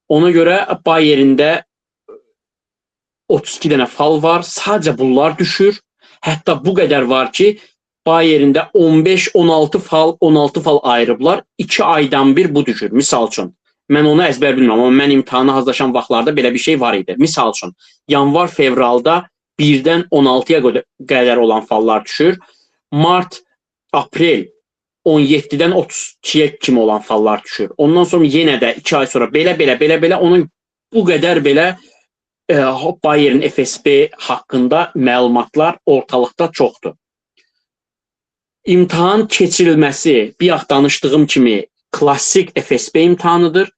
Ona görə Bayerində 32 dənə fal var. Sadəcə bunlar düşür. Hətta bu qədər var ki, Bayerində 15-16 fal ayırıblar. 2 aydan bir bu düşür. Misal üçün, mən onu əzbər bilmirəm, amma mən imtahana hazırlaşan vaxtlarda belə bir şey var idi. Misal üçün, yanvar, fevralda 1-dən 16-ya qədər olan fallar düşür. Mart, aprel 17-dən 32-yə kimi olan fallar düşür. Ondan sonra yenə də 2 ay sonra belə onun bu qədər belə Bayer'in FSB haqqında məlumatlar ortalıqda çoxdur. İmtahan keçirilməsi, bir yax danışdığım kimi, klassik FSB imtahanıdır.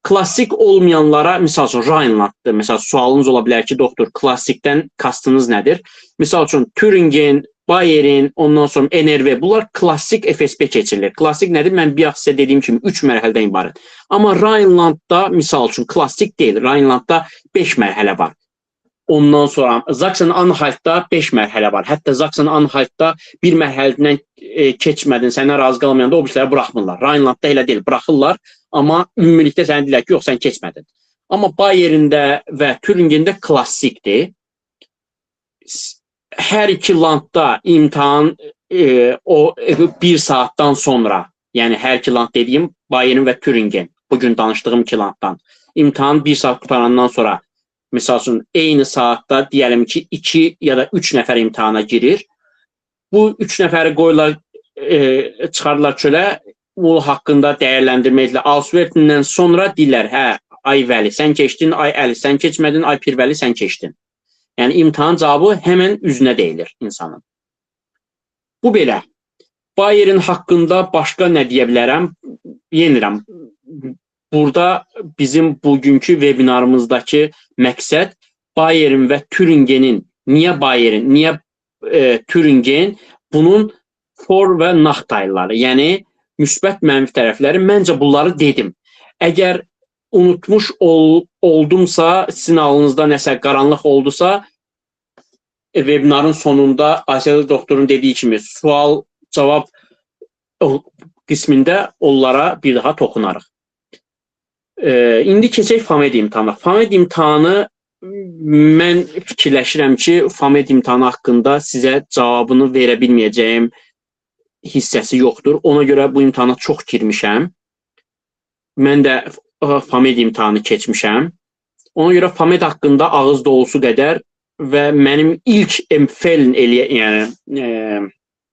Klassik olmayanlara, misal üçün, Rhinelanddır. Məsəl, sualınız ola bilər ki, doktor, klassikdən kastınız nədir? Misal üçün, Thüringen, Bayer'in, ondan sonra NRV, bunlar klassik FSB keçirilir. Klassik nədir? Mən bir yax sizə dediyim kimi 3 mərhələdən ibarət. Amma Rhinelandda, misal üçün, klassik deyil. Rhinelandda 5 mərhələ var. Ondan sonra Sachsen-Anhaltda 5 mərhələ var. Hətta Sachsen-Anhaltda bir mərhələdən keçmədin, sənə razı qalmayanda o birləri buraxmırlar. Rhinelandda elə deyil, buraxırlar. Amma ümumilikdə sənə deyirlər ki, yox, sən keçmədin. Amma Bayerində və Thüringendə klassikdir. Hər iki landda imtahan o 1 saatdan sonra, yəni hər iki land dediyim Bayern və Thüringen, bugün danışdığım 2 landdan, imtahan 1 saat qutarandan sonra, misal üçün, eyni saatda deyəlim ki, 2 ya da 3 nəfər imtahana girir. Bu 3 nəfəri qoyurlar, çıxarırlar çölə, bu haqqında dəyərləndirmə edilir. Alsvertindən sonra deyirlər, hə, ay Vəli, sən keçdin, ay Əli, sən keçmədin, ay Pirvəli, sən keçdin. Yəni, imtahan cavabı həmən üzünə deyilir insanın. Bu belə. Bayer'in haqqında başqa nə deyə bilərəm? Yenirəm. Burada bizim bugünkü webinarımızdakı məqsəd Bayer'in və Thüringenin, niyə Bayer'in, niyə Thüringen, bunun for və nachtayları, yəni müsbət mənfi tərəfləri, məncə bunları dedim. Əgər unutmuş oldumsa, sizin alınızda nəsə qaranlıq oldusa, webinarın sonunda Asiyalı doktorun dediyi kimi sual-cavab qismində onlara bir daha toxunarıq. İndi keçək FAMED imtahanı. FAMED imtahanı, mən fikirləşirəm ki, FAMED imtahanı haqqında sizə cavabını verə bilməyəcəyim hissəsi yoxdur. Ona görə bu imtahana çox girmişəm. Mən də FAMED imtahanı keçmişəm. Ona görə FAMED haqqında ağız dolusu qədər və mənim ilk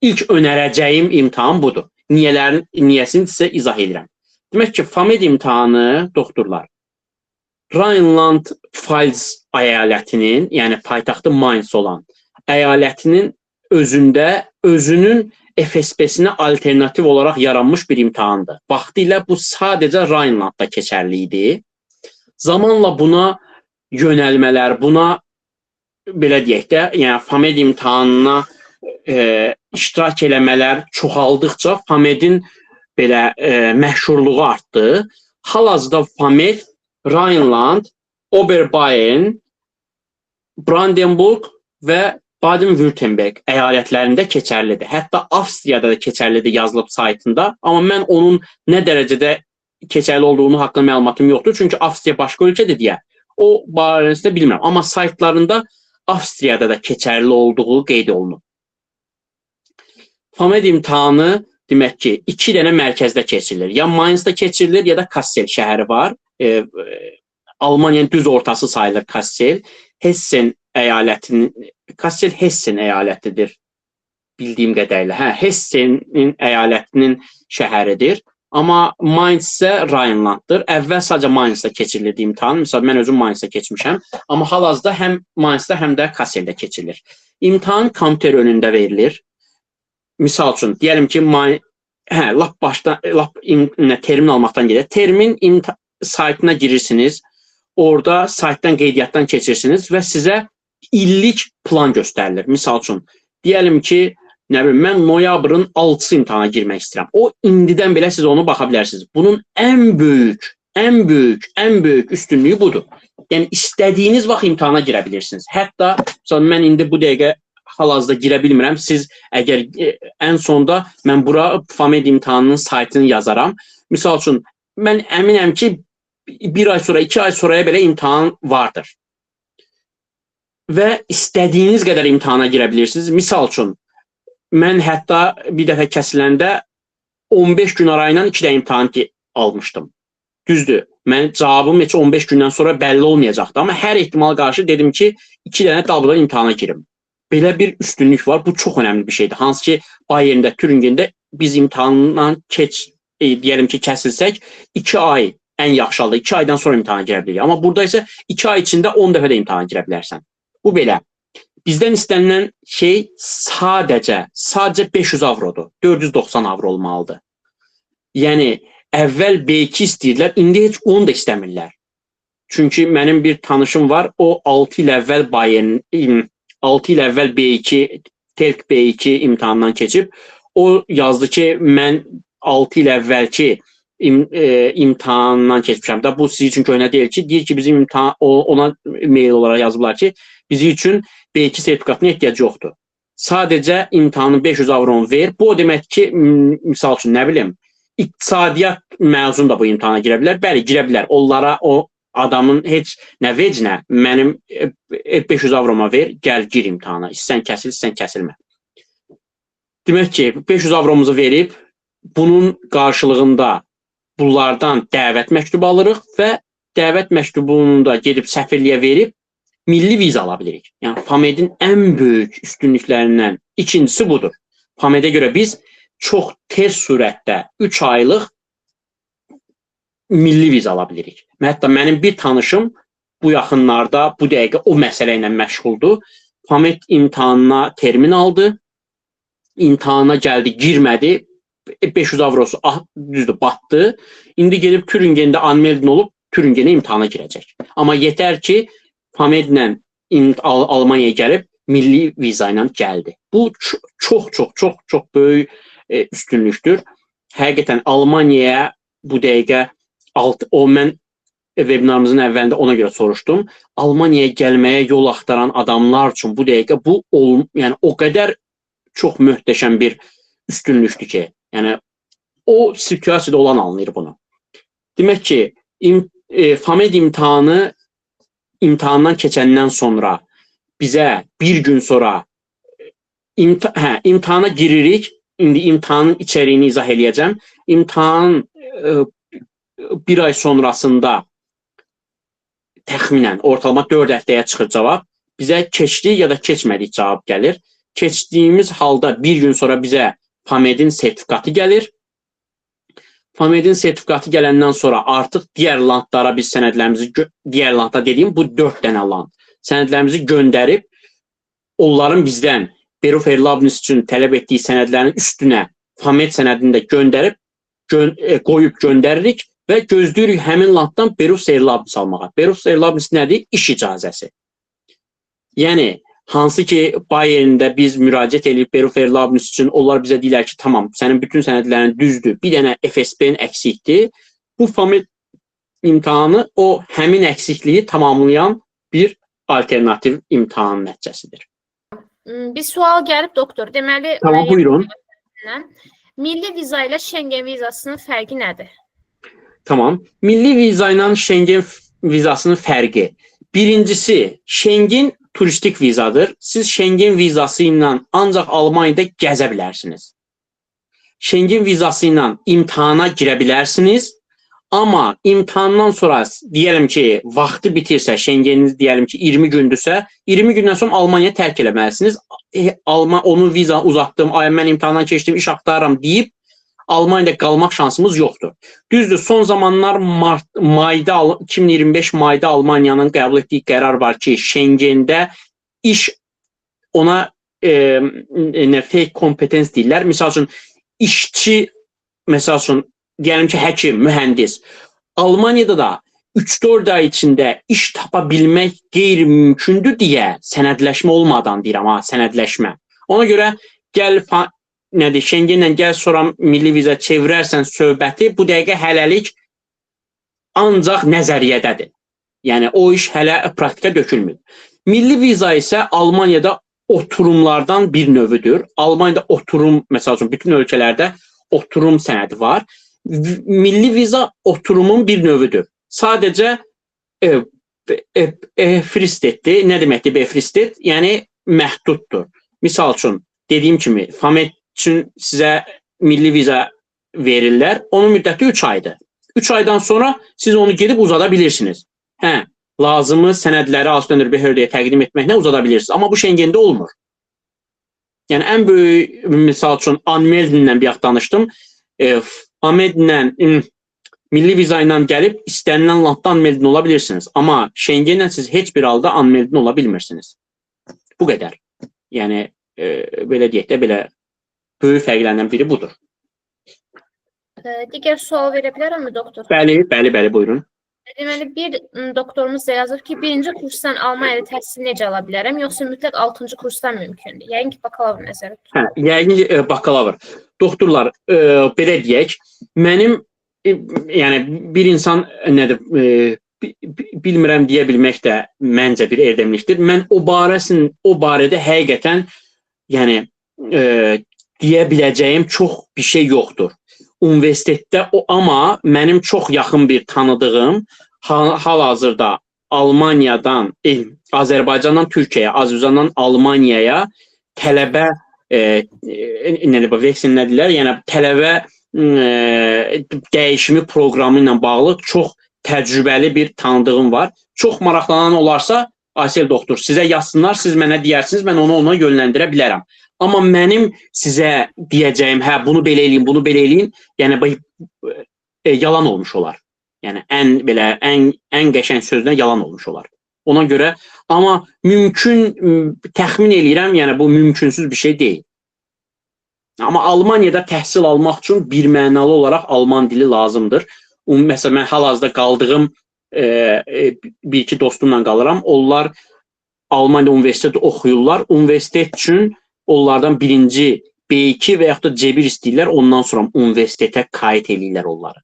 ilk önərəcəyim imtahan budur. Niyəsini sizə izah edirəm. Demək ki, FAMED imtahanı, doktorlar, Rhineland-Pfalz əyalətinin, yəni paytaxtı Mainz olan əyalətinin özünün FSB-sinə alternativ olaraq yaranmış bir imtahandır. Vaxtilə bu sadəcə Rhinelandda keçərli idi. Zamanla buna yönəlmələr, buna belə deyək də, yəni FAMED imtahanına iştirak eləmələr çoxaldıqca FAMED-in belə məşhurluğu artdı. Hal-hazırda FAMED, Rhineland, Oberbayern, Brandenburg və Baden-Württemberg əyalətlərində keçərlidir. Hətta Avstriyada da keçərlidir yazılıb saytında. Amma mən onun nə dərəcədə keçərli olduğunu haqqında məlumatım yoxdur. Çünki Avstriya başqa ölkədir deyə o barəsində bilmirəm. Amma saytlarında Avstriyada da keçərli olduğu qeyd olunub. FAMED imtahanı demək ki, 2 dənə mərkəzdə keçirilir. Ya Mainzda keçirilir, ya da Kassel şəhəri var. Almaniyanın düz ortası sayılır Kassel. Kassel Hessen əyalətidir, bildiyim qədərilə. Hessenin əyalətinin şəhəridir. Amma Mainz isə Rhinelanddır. Əvvəl sadəcə Mainzda keçirilirdi imtahan. Məsələn, mən özüm Mainzda keçmişəm. Amma hal-hazırda həm Mainzda, həm də Kasseldə keçirilir. İmtahan kompüter önündə verilir. Misal üçün, deyəlim ki, lap termin almaqdan gedir. Termin saytına girirsiniz. Orada saytdan, qeydiyyatdan keçirsiniz və sizə illik plan göstərilir. Misal üçün, deyəlim ki, mən noyabrın 6-sı imtahana girmək istəyirəm. O, indidən belə siz onu baxa bilərsiniz. Bunun ən böyük üstünlüyü budur. Yəni, istədiyiniz vaxt imtahana girə bilirsiniz. Hətta, mən indi bu dəqiqə hal-hazırda girə bilmirəm. Siz əgər ən sonda mən bura FAMED imtahanının saytını yazaram. Misal üçün, mən əminəm ki, bir ay sonra, 2 ay sonraya belə imtahan vardır. Və istədiyiniz qədər imtahana girə bilirsiniz. Misal üçün, mən hətta bir dəfə kəsiləndə 15 gün arayla 2 də imtahan almışdım. Düzdür, mən cavabım heç 15 gündən sonra bəlli olmayacaqdı. Amma hər ehtimal qarşı dedim ki, 2 dənə dalbada imtahana girim. Belə bir üstünlük var. Bu çox önəmli bir şeydir. Hansı ki, Bayerndə, Türingendə biz imtahandan deyəlim ki, kəsilsək, 2 ay ən yaxşı halda 2 aydan sonra imtahana girə bilirik. Amma burada isə 2 ay içində 10 dəfə də imtahana girə bilərsən. Bu belə. Bizdən istənilən şey sadəcə 500 avrodur. 490 avro olmalıdır. Yəni, əvvəl B2 istəyirlər, indi heç onu da istəmirlər. Çünki mənim bir tanışım var, o 6 il əvvəl B2, TELK B2 imtahandan keçib. O yazdı ki, mən 6 il əvvəlki imtahandan keçmişəm. Bu sizin üçün köhnə deyil ki, deyir ki, bizim ona mail olaraq yazıblar ki, bizim üçün B2 sertifikatına ehtiyac yoxdur. Sadəcə imtahanın 500 avron ver. Bu o demək ki, misal üçün, nə bilim, iqtisadiyyat məzun da bu imtahana girə bilər. Bəli, girə bilər. Onlara o adamın heç nə vecinə, mənim 500 avroma ver, gəl gir imtahana. İstsən kəsil, istsən kəsilmə. Demək ki, 500 avromuzu verib, bunun qarşılığında bunlardan dəvət məktubu alırıq və dəvət məktubunu da gedib səfirliyə verib milli viza ala bilirik. Yəni, PAMED-in ən böyük üstünlüklərindən ikincisi budur. PAMED-ə görə biz çox tez surətdə 3 aylıq milli viza ala bilirik. Hətta mənim bir tanışım bu yaxınlarda, bu dəqiqə o məsələ ilə məşğuldur. PAMED imtahanına termin aldı, imtahana gəldi, girmədi, 500 avrosu düzdür, batdı. İndi gedib Türingendə anmeldin olub, Türingenə imtahana girəcək. Amma yetər ki, PAMED-lə Almaniyaya gəlib, milli viza ilə gəldi. Bu çox böyük üstünlükdür. Həqiqətən Almaniyaya bu dəqiqə, mən webinarımızın əvvəlində ona görə soruşdum. Almaniyaya gəlməyə yol axtaran adamlar üçün bu dəqiqə yəni o qədər çox möhtəşəm bir üstünlükdür ki, yəni o situasiyada olan anlayır bunu. Demək ki, PAMED imtahandan keçəndən sonra bizə bir gün sonra imtahana giririk. İndi imtahanın içəriğini izah eləyəcəm. İmtahanın bir ay sonrasında təxminən ortalama 4 həftəyə çıxır cavab. Bizə keçdik ya da keçmədik cavab gəlir. Keçdiyimiz halda bir gün sonra bizə PAMED-in sertifikatı gəlir. PAMED-in sertifikatı gələndən sonra artıq digər landlara biz sənədlərimizi, digər landda dediyim bu 4 dənə land, sənədlərimizi göndərib, onların bizdən Beruf Erlabnis üçün tələb etdiyi sənədlərin üstünə PAMED sənədini də göndərib, qoyub göndəririk və gözləyirik həmin landdan Beruf Erlabnis almağa. Beruf Erlabnis nədir? İş icazəsi. Yəni, hansı ki, Bayerində biz müraciət edib Beruf Erlabnis üçün, onlar bizə deyirlər ki, tamam, sənin bütün sənədlərin düzdür, bir dənə FSB-nin əksikdir. Bu PAMED imtahanı o həmin əksikliyi tamamlayan bir alternativ imtahan nəticəsidir. Bir sual gəlib, doktor. Deməli, tamam, buyurun. Milli viza ilə Şengen vizasının fərqi nədir? Tamam. Milli viza ilə Şengen vizasının fərqi. Birincisi, Şengen turistik vizadır. Siz Şengen vizası ilə ancaq Almaniyada gəzə bilərsiniz. Şengen vizası ilə imtahana girə bilərsiniz. Amma imtahandan sonra deyəlim ki, vaxtı bitirsə, Şengeniniz deyəlim ki, 20 gündürsə, 20 gündən sonra Almaniya tərk eləməlisiniz. Onu viza uzatdım, mən imtahandan keçdim, iş axtarıram deyib, Almaniyada qalmaq şansımız yoxdur. Düzdür, son zamanlar 2025 mayda Almaniyanın qəbul etdiyi qərar var ki, Şengendə iş ona fake kompetens deyirlər. Misal üçün, işçi, misal üçün, deyəlim ki, həkim, mühəndis. Almaniyada da 3-4 ay içində iş tapa bilmək qeyri-mümkündür deyə sənədləşmə olmadan deyirəm, sənədləşmə. Ona görə gəl, nədir, Şengenlə gəl sonra milli viza çevirərsən söhbəti, bu dəqiqə hələlik ancaq nəzəriyyədədir. Yəni, o iş hələ praktika dökülmür. Milli viza isə Almaniyada oturumlardan bir növüdür. Almaniyada oturum, məsəl üçün, bütün ölkələrdə oturum sənədi var. Milli viza oturumun bir növüdür. Sadəcə efristetdir. Nə deməkdir efristet? Yəni məhduddur. Misal üçün, dediyim kimi, FAMED üçün sizə milli viza verirlər. Onun müddəti 3 aydır. 3 aydan sonra siz onu gedib uzada bilirsiniz. Hə, lazımı sənədləri Avstriya Behördeyə təqdim etməklə uzada bilirsiniz. Amma bu Şengendə olmur. Yəni ən böyük misal üçün Anmeldinlə bir vaxt danışdım. Anmeldinlə milli viza ilə gəlib istənilən landda Anmeldin ola bilirsiniz. Amma Şengenlə siz heç bir halda Anmeldin ola bilmirsiniz. Bu qədər. Yəni belə deyək də belə böyük fərqlərdən biri budur. Digər sual verə bilərəmmi doktor? Bəli, buyurun. Deməli, bir doktorumuz da yazır ki, birinci kursdan Almaniyada təhsil necə ala bilərəm, yoxsa mütləq 6-cı kursdan mümkündür? Yəqin ki, bakalavr nəzərdə tutulur. Hə, yəqin ki, bakalavr. Doktorlar, belə deyək, mənim, yəni bir insan nədir, bilmirəm deyə bilmək də məncə bir erdəmlikdir. Mən o barədə həqiqətən, yəni deyə biləcəyim çox bir şey yoxdur. Universitetdə amma mənim çox yaxın bir tanıdığım hal-hazırda Almaniyadan, Azərbaycandan Türkiyəyə, Azərbaycandan Almaniyaya tələbə veksin nədirlər? Yəni tələbə dəyişimi proqramı ilə bağlı çox təcrübəli bir tanıdığım var. Çox maraqlanan olarsa, Aysel doktor, sizə yazsınlar, siz mənə deyərsiniz, mən onu ona yönləndirə bilərəm. Amma mənim sizə deyəcəyim, hə, bunu belə eləyin, yəni yalan olmuş olar. Yəni ən qəşəng sözlə yalan olmuş olar. Ona görə, amma mümkün, təxmin eləyirəm, yəni bu mümkünsüz bir şey deyil. Amma Almaniyada təhsil almaq üçün birmənalı olaraq Alman dili lazımdır. Məsələn, mən hal-hazırda qaldığım bir-iki dostumla qalıram. Onlar Almaniya universiteti oxuyurlar. Universitet üçün onlardan birinci B2 və yaxud da C1 istəyirlər, ondan sonra universitetə qayıt eləyirlər onları.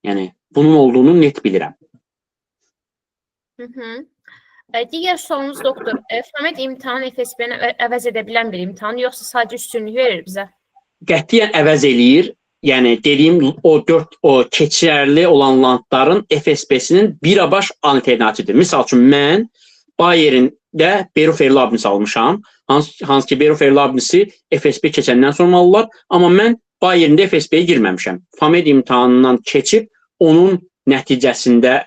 Yəni, bunun olduğunu net bilirəm. Digər sualımız doktor, FAMED imtahanı FSB-nə əvəz edə bilən bir imtahan, yoxsa sadəcə üstünlük verir bizə? Qətiyyən əvəz eləyir. Yəni, dediyim o keçərli olan landların FSB-sinin birabaş alternatividir. Misal üçün, mən Bayerində Beruf-Erlabnis almışam. Hansı ki, Beruf-Erlabnisi FSB keçəndən sonra alırlar. Amma mən Bayerində FSB-yə girməmişəm. FAMED imtahanından keçib, onun nəticəsində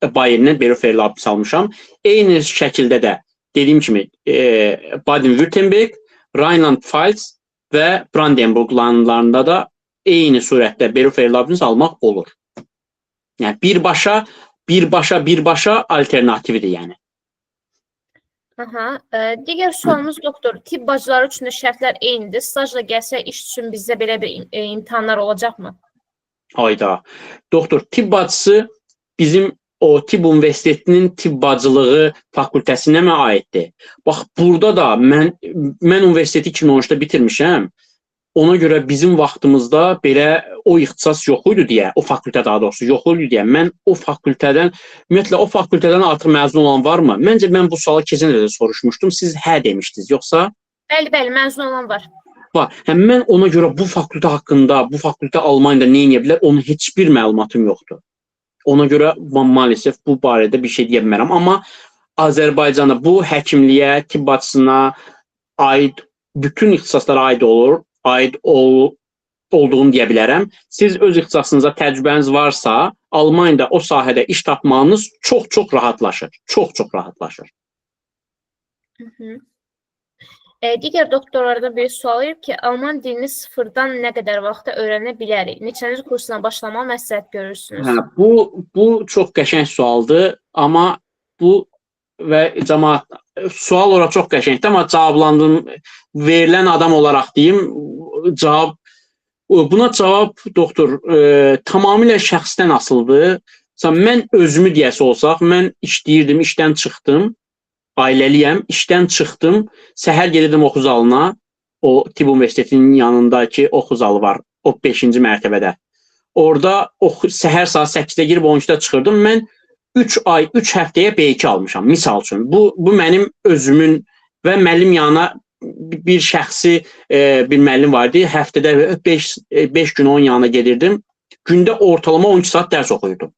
Bayerindən Beruf-Erlabnis almışam. Eyni şəkildə də, dediyim kimi, Baden-Württemberg, Rheinland-Pfalz və Brandenburg landlarında da eyni surətdə Beruf-Erlabnis almaq olur. Yəni, birbaşa alternatividir, yəni. Digər sualımız doktor, tibb bacıları üçün də şərtlər eynidir. Stajla gəlsə iş üçün bizdə belə bir imtahanlar olacaqmı? Hayda. Doktor, tibb bacısı bizim o tibb universitetinin tibb bacılığı fakültəsinə mi aiddir? Bax, burada da mən universiteti 2013-də bitirmişəm. Ona görə bizim vaxtımızda belə o ixtisas yox idi deyə, o fakültə daha doğrusu yox idi deyə, mən o fakültədən, ümumiyyətlə o fakültədən artıq məzun olan varmı? Məncə mən bu sualı keçən də soruşmuşdum, siz hə demişdiniz, yoxsa? Bəli, məzun olan var. Var. Mən ona görə bu fakültə haqqında, bu fakültə Almaniyada nə edə bilər, onun heç bir məlumatım yoxdur. Ona görə maalesef bu barədə bir şey deyə bilmərəm. Amma Azərbaycanda bu həkimliyə, tibb bacısına aid, bütün ixtisaslara aid olduğunu deyə bilərəm. Siz öz ixtisasınıza təcrübəniz varsa, Almaniyada o sahədə iş tapmanız çox-çox rahatlaşır. Çox-çox rahatlaşır. Digər doktorlardan biri sual edir ki, Alman dilini sıfırdan nə qədər vaxtda öyrənə bilərik? Neçənci kursuna başlamağı məsləhət görürsünüz? Bu çox qəşəng sualdır, amma bu və cəmaət sual olaraq çox qəşəngdir, amma cavablandım, verilən adam olaraq deyim, buna cavab doktor tamamilə şəxsdən asılıdır. Mən özümü deyəsi olsaq, mən işləyirdim, işdən çıxdım, ailəliyəm, işdən çıxdım, səhər gedirdim oxu zalına, o tibb universitetinin yanındakı oxu zalı var, o 5-ci mərtəbədə. Orada səhər saat 8-də girib 12-də çıxırdım, mən 3 həftəyə B2 almışam, misal üçün. Bu mənim özümün və müəllim yanına bir şəxsi bir müəllim vardı, həftədə 5 gün onun yanına gedirdim, gündə ortalama 12 saat dərs oxuyurdum.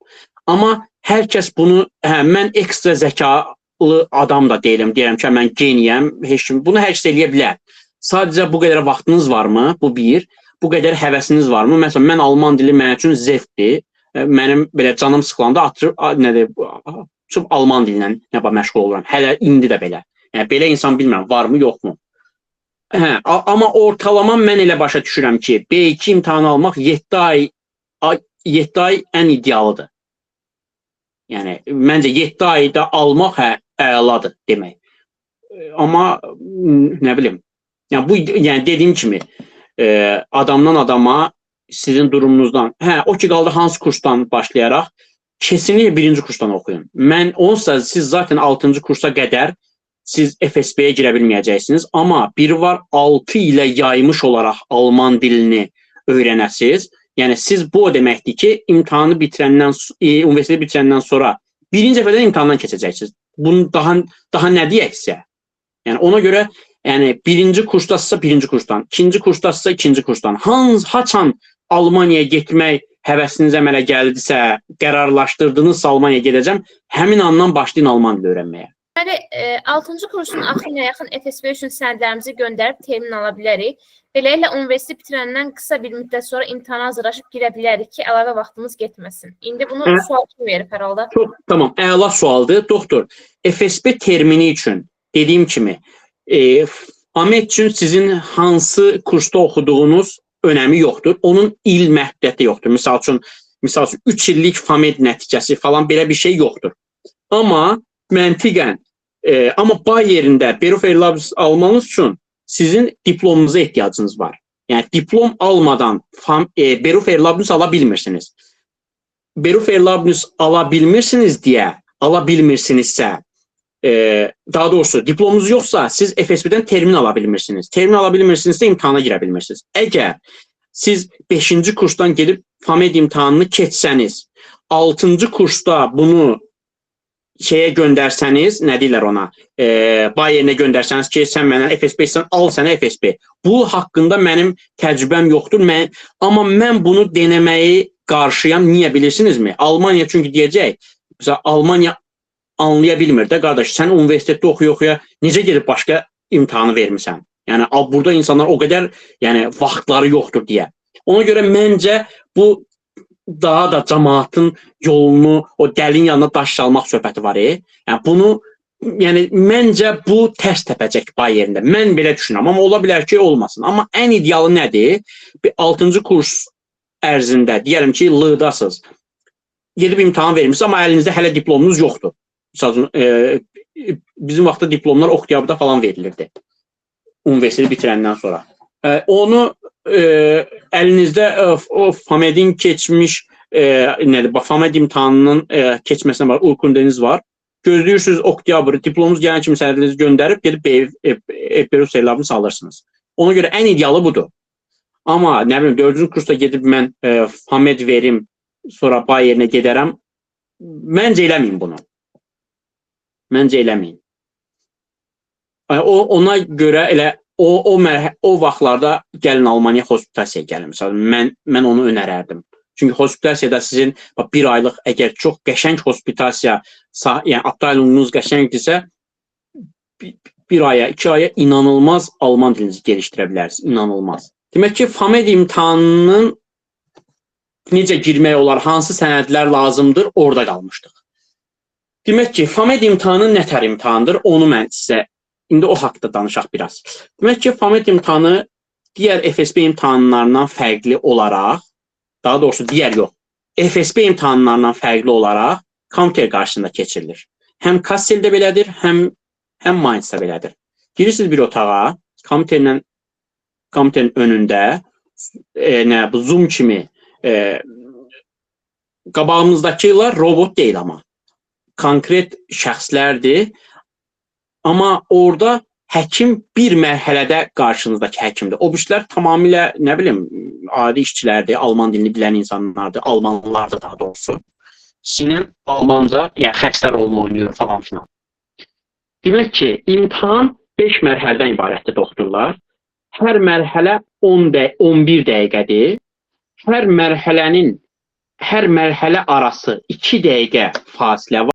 Amma hər kəs bunu, mən ekstra zəkalı adam da deyirəm ki, mən geniyəm, heç kim bunu hər kəs eləyə bilər. Sadəcə bu qədər vaxtınız varmı? Bu bir. Bu qədər həvəsiniz varmı? Məsələn, mən alman dili mənim üçün zevkdir. Mənim belə canım sıxılanda çıxıb alman dilindən məşğul oluram. Hələ indi də belə. Yəni belə insan bilmirəm, varmı, yoxmu? Amma ortalama mən elə başa düşürəm ki, B2 imtahanı almaq 7 ay ən idealıdır. Yəni məncə 7 ayda almaq əladır demək. Amma nə bilim. Yəni bu dediyim kimi adamdan adama sizin durumunuzdan, o ki qaldı hansı kursdan başlayaraq kesinlikle birinci kursdan oxuyun. Mən onsuz siz zaten 6-cı kursa qədər siz FSB-yə girə bilməyəcəksiniz. Amma biri var 6 ilə yaymış olaraq alman dilini öyrənəsiniz. Yəni siz bu o deməkdir ki, imtahanı bitirəndən, universiteti bitirəndən sonra birinci dəfədən imtahandan keçəcəksiniz. Bunu daha nə deyək sizə? Yəni ona görə birinci kursdasınızsa birinci kursdan, ikinci kursdasınızsa ikinci kursdan. Haçan Almaniyaya getmək həvəsiniz əmələ gəldisə, qərarlaşdırdınızsa Almaniyaya gedəcəm, həmin andan başlayın alman dili öyrənməyə. Deməli, 6-cı kursun axırına yaxın FSB üçün sənədlərimizi göndərib termin ala bilərik. Beləliklə, universitet bitirəndən qısa bir müddət sonra imtahana hazırlaşıb girə bilərik ki, əlavə vaxtımız getməsin. İndi bunu sual kimi verib hər halda. Tamam, əla sualdır. Doktor, FSB termini üçün dediyim kimi, Ahmet üçün sizin hansı kursda oxuduğunuz önəmi yoxdur. Onun il məhdudiyyəti yoxdur. Misal üçün 3 illik FAMED nəticəsi falan belə bir şey yoxdur. Amma məntiqən, amma Bayerində Berufsverlabnis almanız üçün sizin diplomunuza ehtiyacınız var. Yəni diplom almadan Berufsverlabnis ala bilmirsiniz. Berufsverlabnis ala bilmirsiniz deyə, ala bilmirsinizsə, daha doğrusu diplomunuz yoxsa siz FSB-dən termin ala bilmirsiniz. Termin ala bilmirsinizsə imtahana girə bilmirsiniz. Əgər siz 5-ci kursdan gedib FAMED imtahanını keçsəniz, 6-cı kursda bunu şeyə göndərsəniz, nə deyirlər ona, Bayernə göndərsəniz ki, sən mənə FSB-sən, al sənə FSB. Bu haqqında mənim təcrübəm yoxdur. Amma mən bunu denəməyi qarşıyam. Niyə bilirsinizmi? Almaniya çünki deyəcək, Almaniya anlaya bilmir də, qardaş, sən universitetdə oxuya-oxuya necə gedib başqa imtahanı vermirsən? Yəni, burada insanlar o qədər vaxtları yoxdur deyə. Ona görə məncə bu daha da cəmaatın yolunu, o dəlin yanına daş salmaq söhbəti var. Məncə bu tərs təpəcək Bayerində. Mən belə düşünürəm, amma ola bilər ki, olmasın. Amma ən idealı nədir? 6-cı kurs ərzində, deyəlim ki, L-dasınız. Gedib imtahan vermişsiniz, amma əlinizdə hələ diplomunuz yoxdur. Bizim vaxtda diplomlar oktyabda falan verilirdi. Universiteti bitirəndən sonra. Onu əlinizdə o FAMED-in keçmiş, FAMED imtahanının keçməsinə var, uykundeniz var. Gözləyirsiniz oktyabr, diplomunuz gələn kimi sənədlərinizi göndərib, gedib Berufsverlabnis alırsınız. Ona görə ən idealı budur. Amma nə bilim, 4-cü kursda gedib mən FAMED verim, sonra Bayernə gedərəm. Məncə eləməyin bunu. Məncə eləməyin. Ona görə elə o vaxtlarda gəlin Almaniya hospitasiyaya gəlin. Mən onu önərərdim. Çünki hospitasiyada sizin bir aylıq, əgər çox qəşəng hospitasiya, yəni aptayılığınız qəşəngdirsə, bir aya, 2 aya inanılmaz alman dilinizi gelişdirə bilərsiniz. İnanılmaz. Demək ki, FAMED imtahanının necə girmək olar, hansı sənədlər lazımdır, orada qalmışdıq. Demək ki, FAMED imtahanı nətər imtahandır, onu mən sizə indi o haqda danışaq biraz. Demək ki, FAMED imtahanı digər FSB imtahanlarından fərqli olaraq, daha doğrusu digər yox, FSB imtahanlarından fərqli olaraq kompüter qarşısında keçirilir. Həm Kasseldə belədir, həm Mainzda belədir. Girirsiniz bir otağa, kompüterin önündə bu Zoom kimi qabağımızdakılar robot deyil amma. Konkret şəxslərdir. Amma orada həkim bir mərhələdə qarşınızdakı həkimdir. O birilər tamamilə, nə bilim, adi işçilərdir, alman dilini bilən insanlardır, almanlardır daha doğrusu. Sizin almanca, yəni xəstər rolunu oynayır falan filan. Demək ki, imtahan 5 mərhələdən ibarətdir doktorlar. Hər mərhələ 11 dəqiqədir. Hər mərhələnin hər mərhələ arası 2 dəqiqə fasilə var.